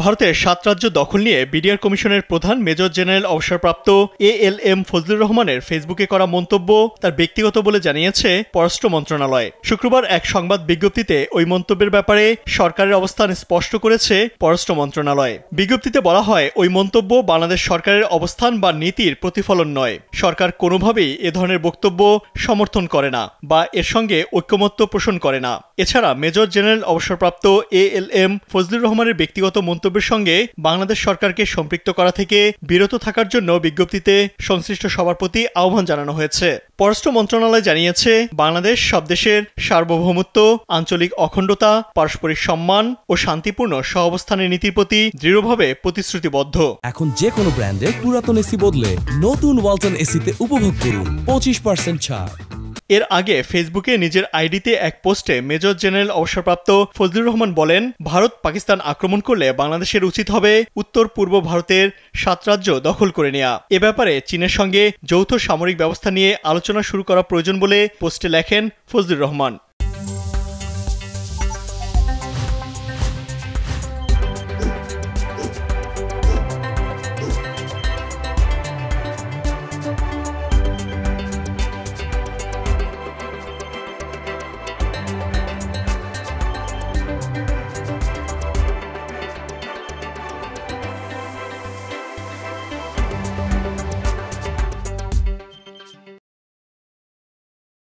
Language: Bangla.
ভারতের ৭ রাজ্য দখল নিয়ে বিডিআর কমিশনের প্রধান মেজর জেনারেল অবসরপ্রাপ্ত এএলএম ফজলুর রহমানের ফেসবুকে করা মন্তব্য তার ব্যক্তিগত বলে জানিয়েছে পররাষ্ট্র মন্ত্রণালয়। শুক্রবার এক সংবাদ বিজ্ঞপ্তিতে ওই মন্তব্যের ব্যাপারে সরকারের অবস্থান স্পষ্ট করেছে পররাষ্ট্র মন্ত্রণালয়। বিজ্ঞপ্তিতে বলা হয়, ওই মন্তব্য বাংলাদেশ সরকারের অবস্থান বা নীতির প্রতিফলন নয়। সরকার কোনোভাবেই এ ধরনের বক্তব্য সমর্থন করে না বা এর সঙ্গে ঐকমত্য পোষণ করে না। এছাড়া মেজর জেনারেল অবসরপ্রাপ্ত এএলএম ফজলুর রহমানের ব্যক্তিগত মন্তব্যের সঙ্গে বাংলাদেশ সরকারকে সম্পৃক্ত করা থেকে বিরত থাকার জন্য বিজ্ঞপ্তিতে সংশ্লিষ্ট সবার প্রতি আহ্বান জানানো হয়েছে। পররাষ্ট্র মন্ত্রণালয় জানিয়েছে, বাংলাদেশ সব দেশের সার্বভৌমত্ব, আঞ্চলিক অখণ্ডতা, পারস্পরিক সম্মান ও শান্তিপূর্ণ সহাবস্থানের নীতির প্রতি দৃঢ়ভাবে প্রতিশ্রুতিবদ্ধ। এখন যে কোনো ব্র্যান্ডের পুরাতন এসি বদলে নতুন ওয়ালটন এসিতে উপভোগ করুন 25% ছাড়। এর আগে ফেসবুকে নিজের আইডিতে এক পোস্টে মেজর জেনারেল অবসরপ্রাপ্ত ফজলুর রহমান বলেন, ভারত পাকিস্তান আক্রমণ করলে বাংলাদেশের উচিত হবে উত্তর পূর্ব ভারতের ৭ রাজ্য দখল করে নেওয়া। এ ব্যাপারে চীনের সঙ্গে যৌথ সামরিক ব্যবস্থা নিয়ে আলোচনা শুরু করা প্রয়োজন বলে পোস্টে লেখেন ফজলুর রহমান।